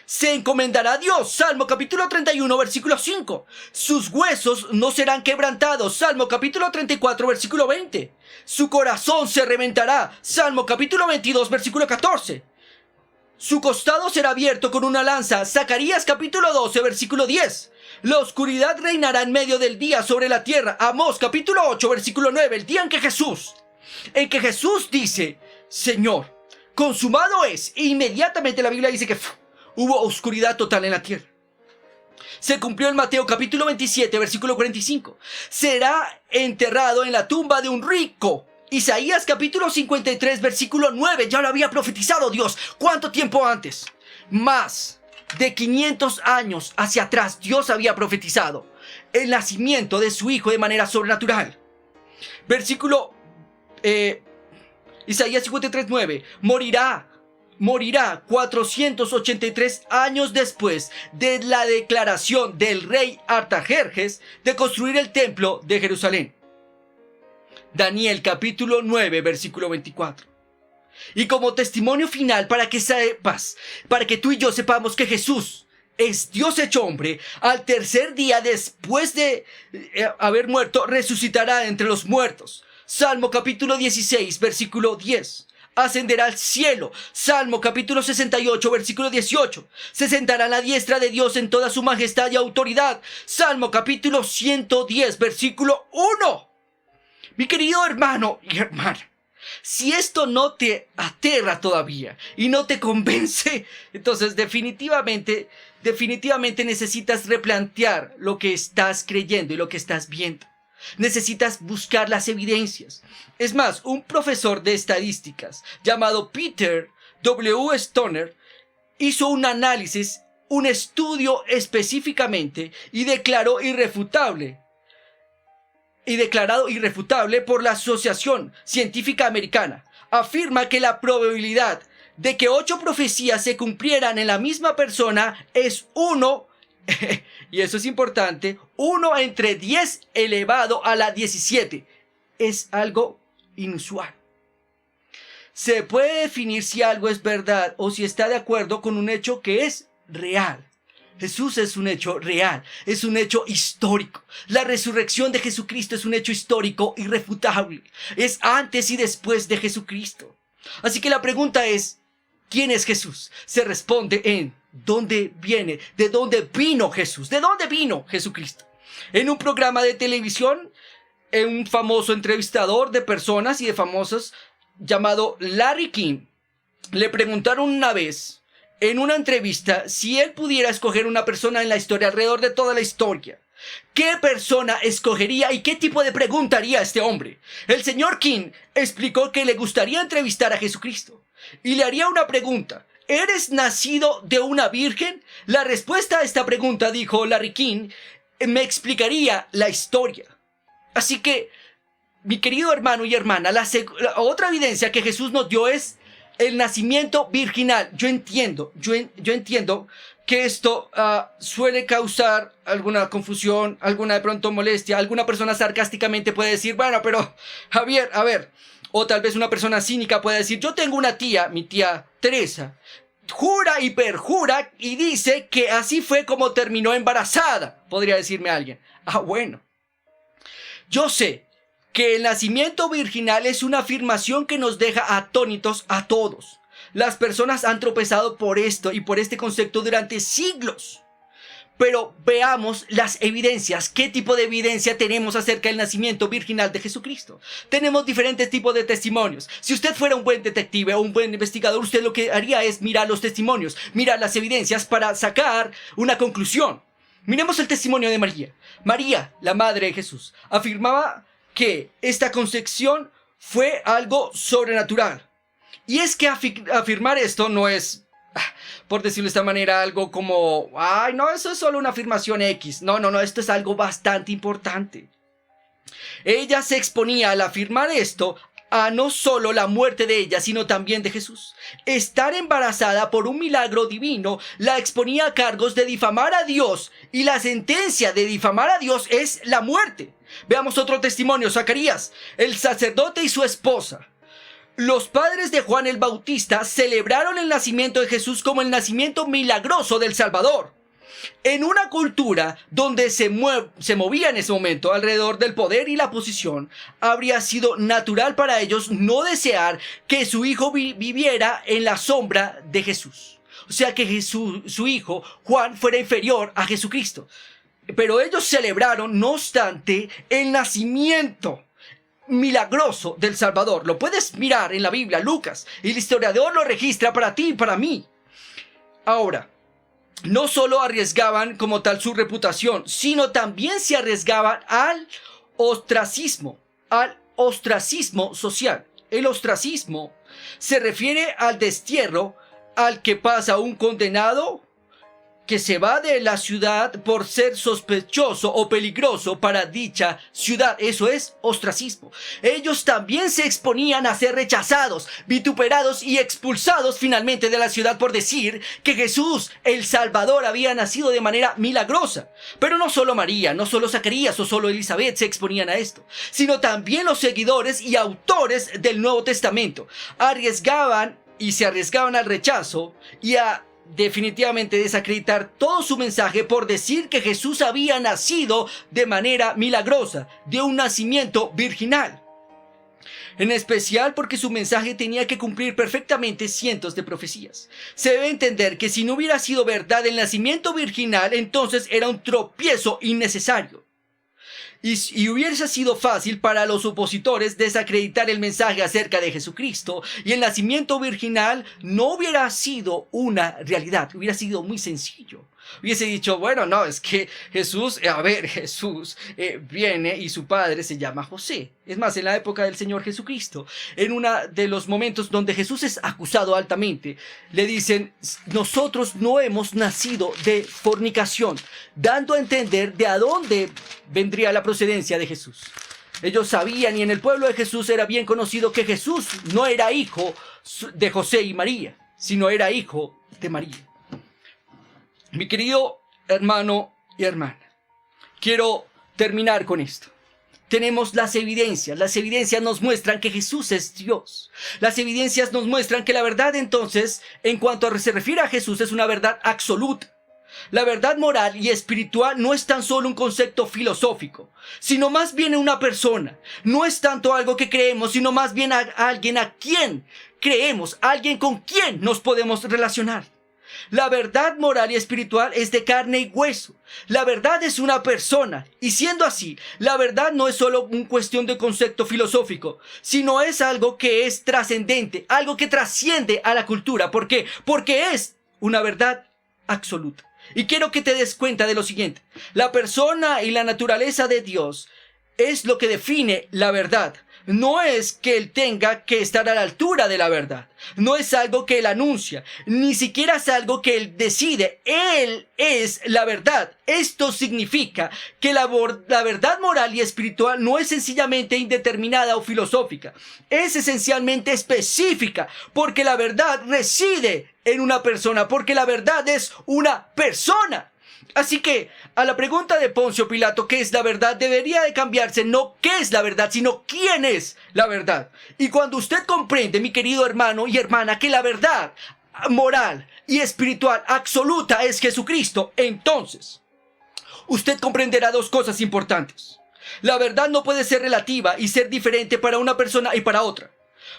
Se encomendará a Dios. Salmo capítulo 31, versículo 5. Sus huesos no serán quebrantados. Salmo capítulo 34, versículo 20. Su corazón se reventará. Salmo capítulo 22, versículo 14. Su costado será abierto con una lanza. Zacarías capítulo 12, versículo 10. La oscuridad reinará en medio del día sobre la tierra. Amós capítulo 8, versículo 9. El día en que Jesús dice, Señor, consumado es. E inmediatamente la Biblia dice que hubo oscuridad total en la tierra. Se cumplió en Mateo capítulo 27, versículo 45. Será enterrado en la tumba de un rico. Isaías capítulo 53, versículo 9. Ya lo había profetizado Dios. ¿Cuánto tiempo antes? Más de 500 años hacia atrás, Dios había profetizado el nacimiento de su hijo de manera sobrenatural. Versículo Isaías 53, 9. Morirá 483 años después de la declaración del rey Artajerjes de construir el templo de Jerusalén. Daniel capítulo 9, versículo 24. Y como testimonio final, para que tú y yo sepamos que Jesús es Dios hecho hombre, al tercer día después de haber muerto, resucitará entre los muertos. Salmo capítulo 16, versículo 10. Ascenderá al cielo. Salmo capítulo 68, versículo 18. Se sentará a la diestra de Dios en toda su majestad y autoridad. Salmo capítulo 110, versículo 1. Mi querido hermano y hermana, si esto no te aterra todavía y no te convence, entonces definitivamente necesitas replantear lo que estás creyendo y lo que estás viendo. Necesitas buscar las evidencias. Es más, un profesor de estadísticas llamado Peter W. Stoner hizo un análisis, un estudio específicamente y declarado irrefutable por la Asociación Científica Americana. Afirma que la probabilidad de que 8 profecías se cumplieran en la misma persona es 1, y eso es importante, 1 entre 10 elevado a la 17. Es algo inusual. Se puede definir si algo es verdad o si está de acuerdo con un hecho que es real. Jesús es un hecho real, es un hecho histórico. La resurrección de Jesucristo es un hecho histórico irrefutable. Es antes y después de Jesucristo. Así que la pregunta es, ¿quién es Jesús? Se responde en ¿dónde viene? ¿De dónde vino Jesús? ¿De dónde vino Jesucristo? En un programa de televisión, un famoso entrevistador de personas y de famosos llamado Larry King, le preguntaron una vez en una entrevista si él pudiera escoger una persona en la historia, alrededor de toda la historia. ¿Qué persona escogería y qué tipo de pregunta haría este hombre? El señor King explicó que le gustaría entrevistar a Jesucristo y le haría una pregunta. ¿Eres nacido de una virgen? La respuesta a esta pregunta, dijo Larry King, me explicaría la historia. Así que, mi querido hermano y hermana, la otra evidencia que Jesús nos dio es el nacimiento virginal. Yo entiendo que esto suele causar alguna confusión, alguna de pronto molestia. Alguna persona sarcásticamente puede decir, bueno, pero Javier, a ver. O tal vez una persona cínica puede decir, yo tengo una tía, mi tía Teresa, jura y perjura y dice que así fue como terminó embarazada. Podría decirme alguien. Bueno. Yo sé que el nacimiento virginal es una afirmación que nos deja atónitos a todos. Las personas han tropezado por esto y por este concepto durante siglos. Pero veamos las evidencias. ¿Qué tipo de evidencia tenemos acerca del nacimiento virginal de Jesucristo? Tenemos diferentes tipos de testimonios. Si usted fuera un buen detective o un buen investigador, usted lo que haría es mirar los testimonios, mirar las evidencias para sacar una conclusión. Miremos el testimonio de María. María, la madre de Jesús, afirmaba que esta concepción fue algo sobrenatural. Y es que afirmar esto no es, por decirlo de esta manera, algo como, ay, no, eso es solo una afirmación X. No, esto es algo bastante importante. Ella se exponía al afirmar esto a no solo la muerte de ella, sino también de Jesús. Estar embarazada por un milagro divino la exponía a cargos de difamar a Dios, y la sentencia de difamar a Dios es la muerte. Veamos otro testimonio, Zacarías, el sacerdote y su esposa. Los padres de Juan el Bautista celebraron el nacimiento de Jesús como el nacimiento milagroso del Salvador. En una cultura donde se movía en ese momento alrededor del poder y la posición, habría sido natural para ellos no desear que su hijo viviera en la sombra de Jesús. O sea, que su hijo, Juan, fuera inferior a Jesucristo. Pero ellos celebraron, no obstante, el nacimiento milagroso del Salvador. Lo puedes mirar en la Biblia, Lucas, y el historiador lo registra para ti y para mí. Ahora, no solo arriesgaban como tal su reputación, sino también se arriesgaban al ostracismo social. El ostracismo se refiere al destierro al que pasa un condenado que se va de la ciudad por ser sospechoso o peligroso para dicha ciudad. Eso es ostracismo. Ellos también se exponían a ser rechazados, vituperados y expulsados finalmente de la ciudad por decir que Jesús, el Salvador, había nacido de manera milagrosa. Pero no solo María, no solo Zacarías o solo Elizabeth se exponían a esto, sino también los seguidores y autores del Nuevo Testamento arriesgaban y se arriesgaban al rechazo y a definitivamente desacreditar todo su mensaje por decir que Jesús había nacido de manera milagrosa, de un nacimiento virginal. En especial porque su mensaje tenía que cumplir perfectamente cientos de profecías. Se debe entender que si no hubiera sido verdad el nacimiento virginal, entonces era un tropiezo innecesario. Y hubiese sido fácil para los opositores desacreditar el mensaje acerca de Jesucristo, y el nacimiento virginal no hubiera sido una realidad, hubiera sido muy sencillo. Hubiese dicho, bueno, no, es que Jesús viene y su padre se llama José. Es más, en la época del Señor Jesucristo, en uno de los momentos donde Jesús es acusado altamente, le dicen, nosotros no hemos nacido de fornicación, dando a entender de a dónde vendría la procedencia de Jesús. Ellos sabían, y en el pueblo de Jesús era bien conocido, que Jesús no era hijo de José y María, sino era hijo de María. Mi querido hermano y hermana, quiero terminar con esto. Tenemos las evidencias nos muestran que Jesús es Dios. Las evidencias nos muestran que la verdad entonces, en cuanto se refiere a Jesús, es una verdad absoluta. La verdad moral y espiritual no es tan solo un concepto filosófico, sino más bien una persona. No es tanto algo que creemos, sino más bien alguien a quien creemos, alguien con quien nos podemos relacionar. La verdad moral y espiritual es de carne y hueso. La verdad es una persona, y siendo así, la verdad no es solo una cuestión de concepto filosófico, sino es algo que es trascendente, algo que trasciende a la cultura. ¿Por qué? Porque es una verdad absoluta. Y quiero que te des cuenta de lo siguiente: la persona y la naturaleza de Dios es lo que define la verdad. No es que Él tenga que estar a la altura de la verdad. No es algo que Él anuncia. Ni siquiera es algo que Él decide. Él es la verdad. Esto significa que la verdad moral y espiritual no es sencillamente indeterminada o filosófica. Es esencialmente específica, porque la verdad reside en una persona, porque la verdad es una persona. Así que, a la pregunta de Poncio Pilato, ¿qué es la verdad?, debería de cambiarse no qué es la verdad, sino quién es la verdad. Y cuando usted comprende, mi querido hermano y hermana, que la verdad moral y espiritual absoluta es Jesucristo, entonces usted comprenderá dos cosas importantes. La verdad no puede ser relativa y ser diferente para una persona y para otra,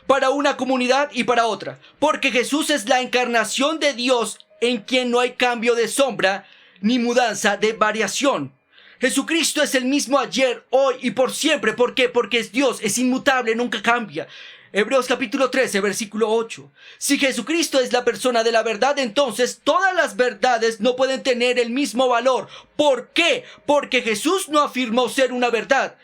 para una comunidad y para otra, porque Jesús es la encarnación de Dios en quien no hay cambio de sombra ni mudanza de variación. Jesucristo es el mismo ayer, hoy y por siempre. ¿Por qué? Porque es Dios, es inmutable, nunca cambia. Hebreos capítulo 13, versículo 8. Si Jesucristo es la persona de la verdad, entonces todas las verdades no pueden tener el mismo valor. ¿Por qué? Porque Jesús no afirmó ser una verdad,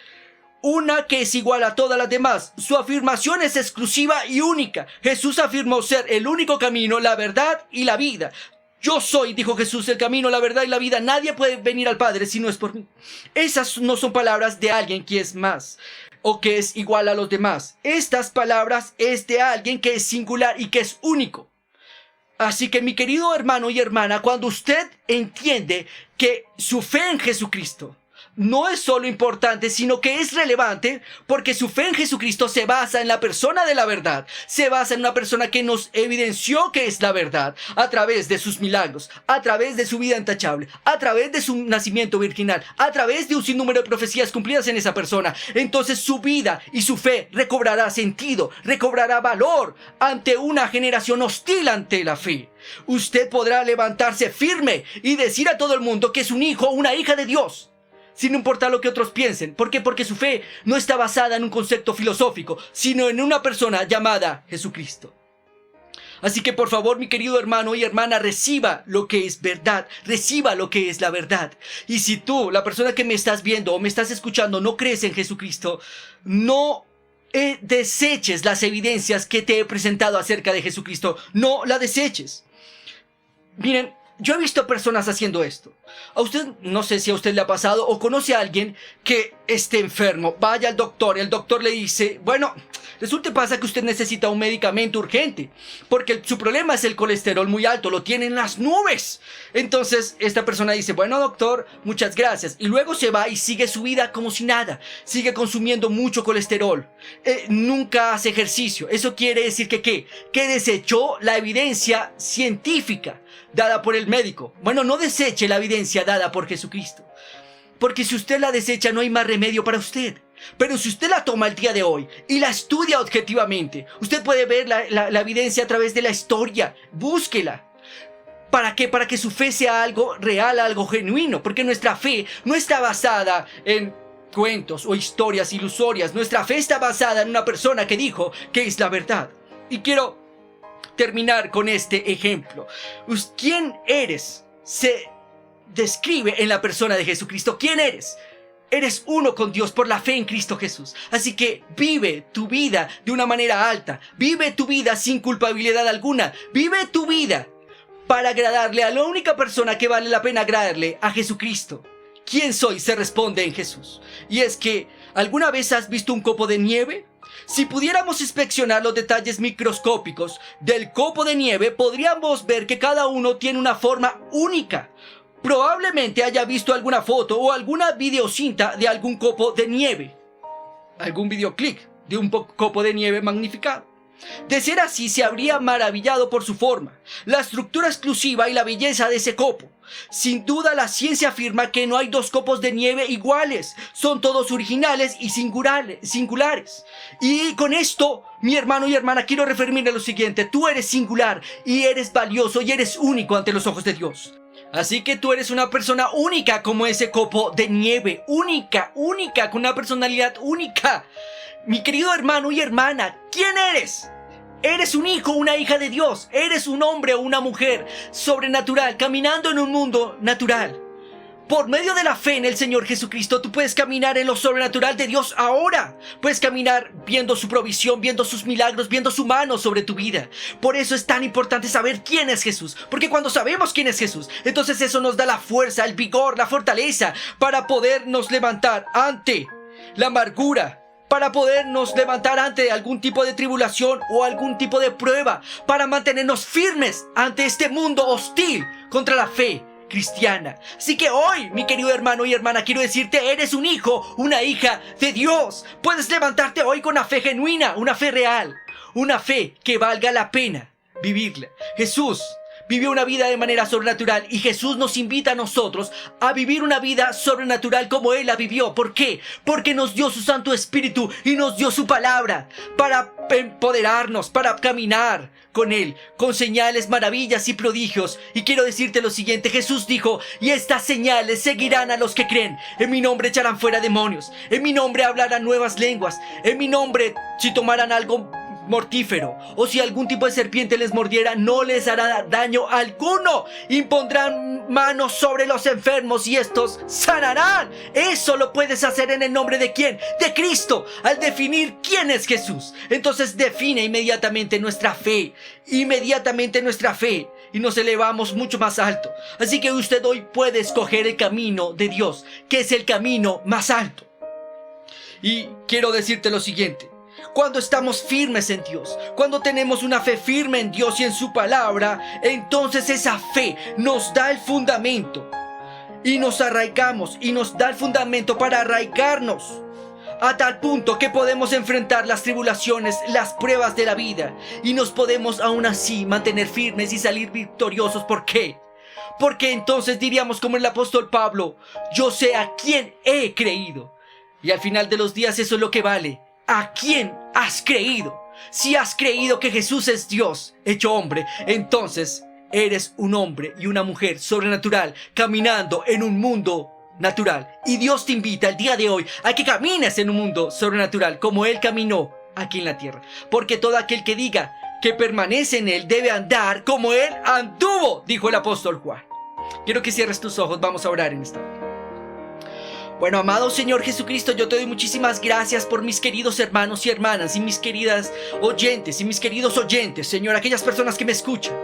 una que es igual a todas las demás. Su afirmación es exclusiva y única. Jesús afirmó ser el único camino, la verdad y la vida. Yo soy, dijo Jesús, el camino, la verdad y la vida. Nadie puede venir al Padre si no es por mí. Esas no son palabras de alguien que es más o que es igual a los demás. Estas palabras es de alguien que es singular y que es único. Así que, mi querido hermano y hermana, cuando usted entiende que su fe en Jesucristo no es solo importante, sino que es relevante, porque su fe en Jesucristo se basa en la persona de la verdad, se basa en una persona que nos evidenció que es la verdad, a través de sus milagros, a través de su vida intachable, a través de su nacimiento virginal, a través de un sinnúmero de profecías cumplidas en esa persona. Entonces su vida y su fe recobrará sentido, recobrará valor ante una generación hostil ante la fe. Usted podrá levantarse firme y decir a todo el mundo que es un hijo o una hija de Dios, sin importar lo que otros piensen. ¿Por qué? Porque su fe no está basada en un concepto filosófico, sino en una persona llamada Jesucristo. Así que, por favor, mi querido hermano y hermana, reciba lo que es verdad, reciba lo que es la verdad. Y si tú, la persona que me estás viendo o me estás escuchando, no crees en Jesucristo, no deseches las evidencias que te he presentado acerca de Jesucristo. No la deseches. Miren, yo he visto personas haciendo esto. A usted, no sé si a usted le ha pasado o conoce a alguien que esté enfermo. Vaya al doctor y el doctor le dice, bueno, resulta pasa que usted necesita un medicamento urgente, porque su problema es el colesterol muy alto, lo tiene en las nubes. Entonces esta persona dice, bueno doctor, muchas gracias. Y luego se va y sigue su vida como si nada. Sigue consumiendo mucho colesterol. Nunca hace ejercicio. Eso quiere decir que desechó la evidencia científica dada por el médico. Bueno, no deseche la evidencia dada por Jesucristo, porque si usted la desecha no hay más remedio para usted. Pero si usted la toma el día de hoy y la estudia objetivamente, usted puede ver la evidencia a través de la historia. Búsquela. ¿Para qué? Para que su fe sea algo real, algo genuino, porque nuestra fe no está basada en cuentos o historias ilusorias. Nuestra fe está basada en una persona que dijo que es la verdad. Y quiero terminar con este ejemplo. ¿Quién eres? Se describe en la persona de Jesucristo. ¿Quién eres? Eres uno con Dios por la fe en Cristo Jesús. Así que vive tu vida de una manera alta. Vive tu vida sin culpabilidad alguna. Vive tu vida para agradarle a la única persona que vale la pena agradarle, a Jesucristo. ¿Quién soy? Se responde en Jesús. Y es que, ¿alguna vez has visto un copo de nieve? Si pudiéramos inspeccionar los detalles microscópicos del copo de nieve, podríamos ver que cada uno tiene una forma única. Probablemente haya visto alguna foto o alguna videocinta de algún copo de nieve, algún videoclip de un copo de nieve magnificado. De ser así, se habría maravillado por su forma, la estructura exclusiva y la belleza de ese copo. Sin duda, la ciencia afirma que no hay dos copos de nieve iguales. Son todos originales y singulares. Y con esto, mi hermano y hermana, quiero referirme a lo siguiente. Tú eres singular y eres valioso y eres único ante los ojos de Dios. Así que tú eres una persona única como ese copo de nieve. Única, con una personalidad única. Mi querido hermano y hermana, ¿quién eres? Eres un hijo, una hija de Dios. Eres un hombre o una mujer sobrenatural, caminando en un mundo natural. Por medio de la fe en el Señor Jesucristo, tú puedes caminar en lo sobrenatural de Dios ahora. Puedes caminar viendo su provisión, viendo sus milagros, viendo su mano sobre tu vida. Por eso es tan importante saber quién es Jesús. Porque cuando sabemos quién es Jesús, entonces eso nos da la fuerza, el vigor, la fortaleza para podernos levantar ante la amargura, para podernos levantar ante algún tipo de tribulación o algún tipo de prueba, para mantenernos firmes ante este mundo hostil contra la fe cristiana. Así que hoy, mi querido hermano y hermana, quiero decirte, eres un hijo, una hija de Dios. Puedes levantarte hoy con una fe genuina, una fe real, una fe que valga la pena vivirla. Jesús vivió una vida de manera sobrenatural y Jesús nos invita a nosotros a vivir una vida sobrenatural como Él la vivió. ¿Por qué? Porque nos dio su Santo Espíritu y nos dio su palabra para empoderarnos, para caminar con Él, con señales, maravillas y prodigios. Y quiero decirte lo siguiente: Jesús dijo: y estas señales seguirán a los que creen. En mi nombre echarán fuera demonios, en mi nombre hablarán nuevas lenguas, en mi nombre, si tomaran algo mortífero o si algún tipo de serpiente les mordiera, no les hará daño alguno. Impondrán manos sobre los enfermos y estos sanarán. Eso lo puedes hacer en el nombre de ¿quién? De Cristo. Al definir quién es Jesús, entonces define inmediatamente nuestra fe, y nos elevamos mucho más alto. Así que usted hoy puede escoger el camino de Dios, que es el camino más alto. Y quiero decirte lo siguiente: cuando estamos firmes en Dios, cuando tenemos una fe firme en Dios y en su palabra, entonces esa fe nos da el fundamento y nos arraigamos, y nos da el fundamento para arraigarnos a tal punto que podemos enfrentar las tribulaciones, las pruebas de la vida, y nos podemos aún así mantener firmes y salir victoriosos. ¿Por qué? Porque entonces diríamos como el apóstol Pablo: yo sé a quién he creído. Y al final de los días eso es lo que vale. ¿A quién has creído? Si has creído que Jesús es Dios hecho hombre, entonces eres un hombre y una mujer sobrenatural caminando en un mundo natural. Y Dios te invita el día de hoy a que camines en un mundo sobrenatural como Él caminó aquí en la tierra. Porque todo aquel que diga que permanece en Él debe andar como Él anduvo, dijo el apóstol Juan. Quiero que cierres tus ojos, vamos a orar en esta hora. Bueno, amado Señor Jesucristo, yo te doy muchísimas gracias por mis queridos hermanos y hermanas, y mis queridas oyentes y mis queridos oyentes, Señor, aquellas personas que me escuchan,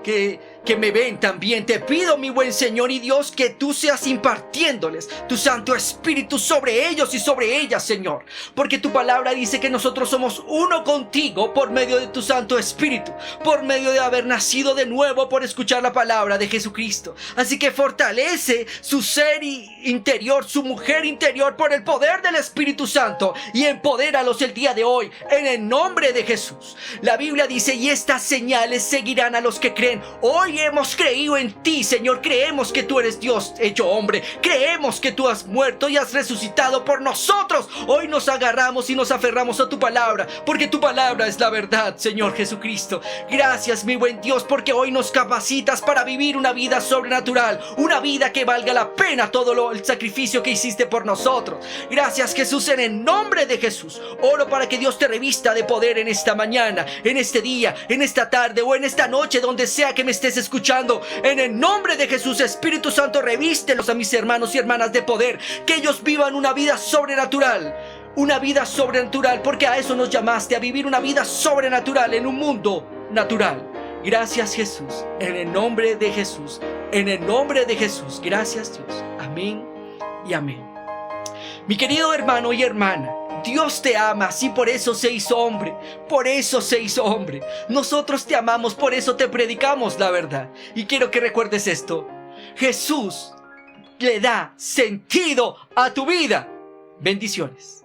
que me ven también. Te pido, mi buen Señor y Dios, que tú seas impartiéndoles tu Santo Espíritu sobre ellos y sobre ellas, Señor, porque tu palabra dice que nosotros somos uno contigo por medio de tu Santo Espíritu, por medio de haber nacido de nuevo, por escuchar la palabra de Jesucristo. Así que fortalece su ser interior, su mujer interior, por el poder del Espíritu Santo, y empodéralos el día de hoy en el nombre de Jesús. La Biblia dice: y estas señales seguirán a los que creen. Hoy hemos creído en ti, Señor. Creemos que tú eres Dios hecho hombre. Creemos que tú has muerto y has resucitado por nosotros. Hoy nos agarramos y nos aferramos a tu palabra, porque tu palabra es la verdad, Señor Jesucristo. Gracias, mi buen Dios, porque hoy nos capacitas para vivir una vida sobrenatural, una vida que valga la pena todo el sacrificio que hiciste por nosotros. Gracias, Jesús, en el nombre de Jesús. Oro para que Dios te revista de poder en esta mañana, en este día, en esta tarde o en esta noche, donde sea que me estés escuchando. En el nombre de Jesús, Espíritu Santo, revístelos a mis hermanos y hermanas de poder, que ellos vivan una vida sobrenatural. Una vida sobrenatural, porque a eso nos llamaste, a vivir una vida sobrenatural en un mundo natural. Gracias, Jesús, en el nombre de Jesús, en el nombre de Jesús. Gracias, Dios. Amén y amén. Mi querido hermano y hermana, Dios te ama, sí, por eso se hizo hombre, por eso se hizo hombre. Nosotros te amamos, por eso te predicamos la verdad. Y quiero que recuerdes esto: Jesús le da sentido a tu vida. Bendiciones.